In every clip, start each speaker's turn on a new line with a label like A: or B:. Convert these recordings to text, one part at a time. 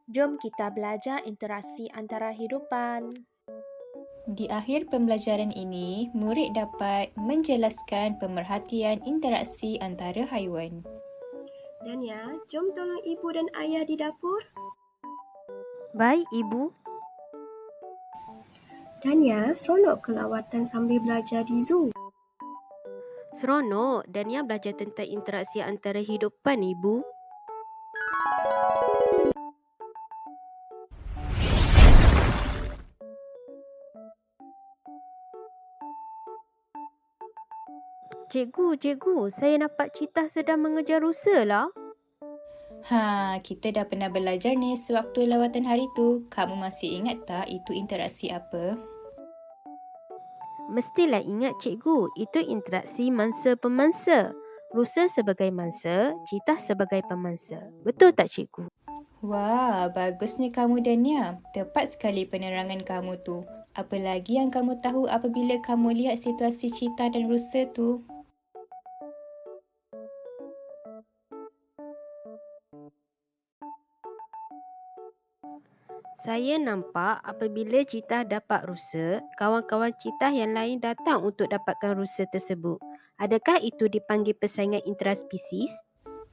A: Jom kita belajar interaksi antara hidupan.
B: Di akhir pembelajaran ini, murid dapat menjelaskan pemerhatian interaksi antara haiwan.
C: Dania, jom tolong ibu dan ayah di dapur.
D: Baik, Ibu.
C: Dania, seronok ke lawatan sambil belajar di zoo?
D: Seronok. Dania belajar tentang interaksi antara hidupan, Ibu. Cikgu, saya nampak citah sedang mengejar rusa lah.
B: Kita dah pernah belajar ni sewaktu lawatan hari tu. Kamu masih ingat tak itu interaksi apa?
D: Mestilah ingat, Cikgu. Itu interaksi mangsa-pemangsa. Rusa sebagai mangsa, citah sebagai pemangsa. Betul tak, Cikgu?
B: Wah, bagusnya kamu Dania. Tepat sekali penerangan kamu tu. Apa lagi yang kamu tahu apabila kamu lihat situasi citah dan rusa tu?
D: Saya nampak apabila citah dapat rusa, kawan-kawan citah yang lain datang untuk dapatkan rusa tersebut. Adakah itu dipanggil persaingan intraspesies?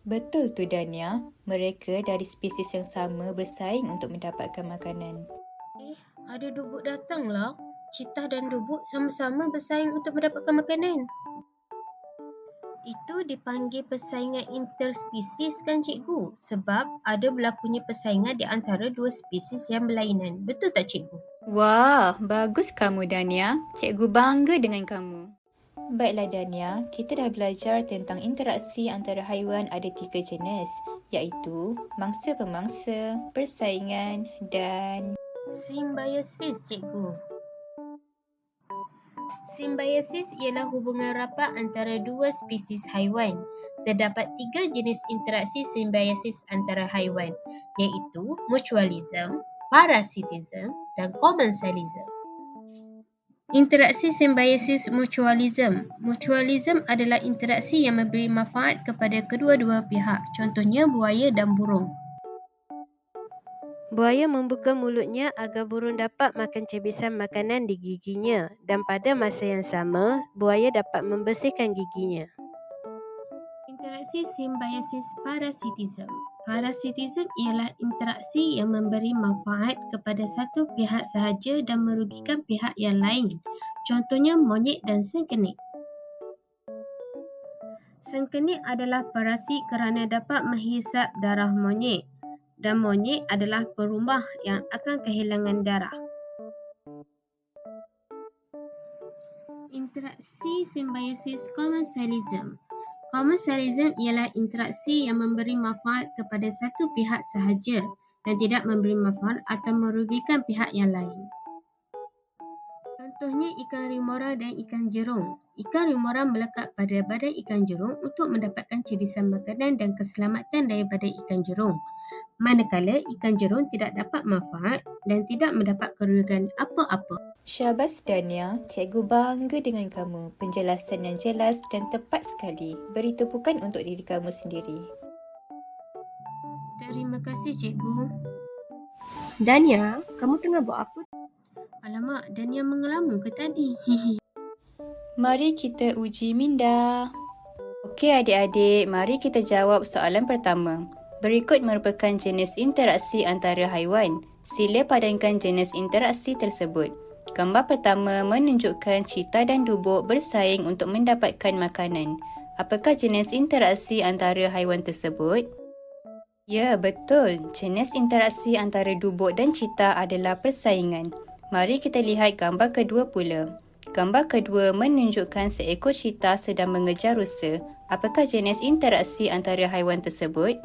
B: Betul tu Dania. Mereka dari spesies yang sama bersaing untuk mendapatkan makanan.
D: Ada dubuk datanglah. Citah dan dubuk sama-sama bersaing untuk mendapatkan makanan. Itu dipanggil persaingan interspesies kan, Cikgu? Sebab ada berlakunya persaingan di antara dua spesies yang berlainan. Betul tak, Cikgu?
B: Wah, bagus kamu Dania. Cikgu bangga dengan kamu. Baiklah Dania, kita dah belajar tentang interaksi antara haiwan ada 3 jenis, iaitu mangsa-pemangsa, persaingan dan...
D: Simbiosis, Cikgu. Simbiosis ialah hubungan rapat antara dua spesies haiwan. Terdapat 3 jenis interaksi simbiosis antara haiwan, iaitu mutualism, parasitism dan commensalism. Interaksi simbiosis mutualism. Mutualism adalah interaksi yang memberi manfaat kepada kedua-dua pihak, contohnya buaya dan burung. Buaya membuka mulutnya agar burung dapat makan cebisan makanan di giginya, dan pada masa yang sama, buaya dapat membersihkan giginya. Interaksi simbiosis parasitism. Parasitism ialah interaksi yang memberi manfaat kepada satu pihak sahaja dan merugikan pihak yang lain, contohnya monyet dan sengkenik. Sengkenik adalah parasit kerana dapat menghisap darah monyet, dan monyet adalah perumah yang akan kehilangan darah. Interaksi simbiosis commensalism. Commensalism ialah interaksi yang memberi manfaat kepada satu pihak sahaja dan tidak memberi manfaat atau merugikan pihak yang lain. Contohnya ikan remora dan ikan jerung. Ikan remora melekat pada badan ikan jerung untuk mendapatkan cebisan makanan dan keselamatan daripada ikan jerung. Manakala ikan jerung tidak dapat manfaat dan tidak mendapat kerugian apa-apa.
B: Syabas Dania, cikgu bangga dengan kamu. Penjelasan yang jelas dan tepat sekali. Beri tepukan untuk diri kamu sendiri.
D: Terima kasih, Cikgu.
C: Dania, kamu tengah buat apa?
D: Alamak, Dania mengelamun ke tadi?
B: Mari kita uji minda. Okey adik-adik, mari kita jawab soalan pertama. Berikut merupakan jenis interaksi antara haiwan. Sila padankan jenis interaksi tersebut. Gambar pertama menunjukkan citah dan dubuk bersaing untuk mendapatkan makanan. Apakah jenis interaksi antara haiwan tersebut? Ya, betul. Jenis interaksi antara dubuk dan citah adalah persaingan. Mari kita lihat gambar kedua pula. Gambar kedua menunjukkan seekor citah sedang mengejar rusa. Apakah jenis interaksi antara haiwan tersebut?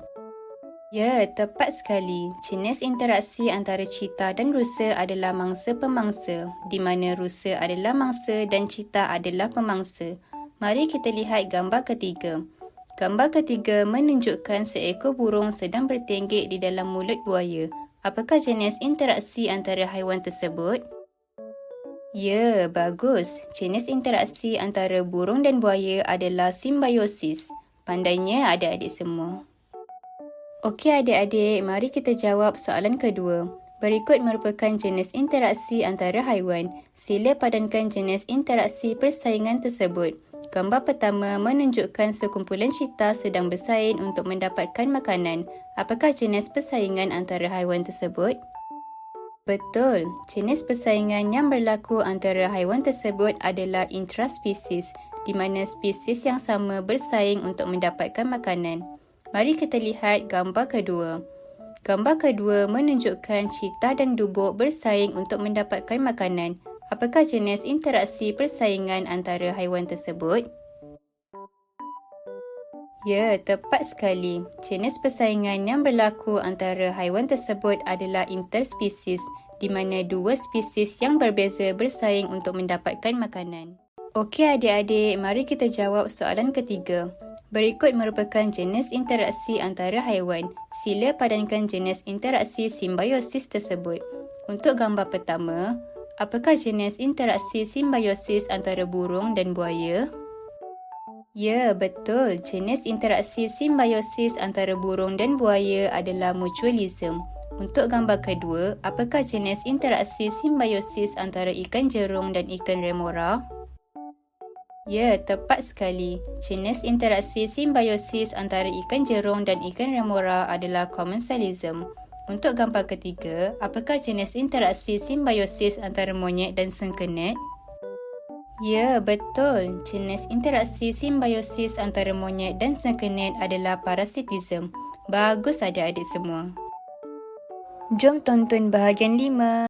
B: Ya, tepat sekali. Jenis interaksi antara citah dan rusa adalah mangsa-pemangsa, di mana rusa adalah mangsa dan citah adalah pemangsa. Mari kita lihat gambar ketiga. Gambar ketiga menunjukkan seekor burung sedang bertenggek di dalam mulut buaya. Apakah jenis interaksi antara haiwan tersebut? Ya, bagus. Jenis interaksi antara burung dan buaya adalah simbiosis. Pandainya adik-adik semua. Okey adik-adik, mari kita jawab soalan kedua. Berikut merupakan jenis interaksi antara haiwan. Sila padankan jenis interaksi persaingan tersebut. Gambar pertama menunjukkan sekumpulan cheetah sedang bersaing untuk mendapatkan makanan. Apakah jenis persaingan antara haiwan tersebut? Betul, jenis persaingan yang berlaku antara haiwan tersebut adalah intraspesies, di mana spesies yang sama bersaing untuk mendapatkan makanan. Mari kita lihat gambar kedua. Gambar kedua menunjukkan cheetah dan dubuk bersaing untuk mendapatkan makanan. Apakah jenis interaksi persaingan antara haiwan tersebut? Ya, tepat sekali. Jenis persaingan yang berlaku antara haiwan tersebut adalah interspesies, di mana dua spesies yang berbeza bersaing untuk mendapatkan makanan. Okey adik-adik, mari kita jawab soalan ketiga. Berikut merupakan jenis interaksi antara haiwan. Sila padankan jenis interaksi simbiosis tersebut. Untuk gambar pertama, apakah jenis interaksi simbiosis antara burung dan buaya? Ya, betul. Jenis interaksi simbiosis antara burung dan buaya adalah mutualism. Untuk gambar kedua, apakah jenis interaksi simbiosis antara ikan jerung dan ikan remora? Ya, tepat sekali. Jenis interaksi simbiosis antara ikan jerung dan ikan remora adalah commensalism. Untuk gambar ketiga, apakah jenis interaksi simbiosis antara monyet dan sengkenet? Ya, betul. Jenis interaksi simbiosis antara monyet dan sengkenet adalah parasitism. Bagus adik-adik semua. Jom tonton bahagian 5.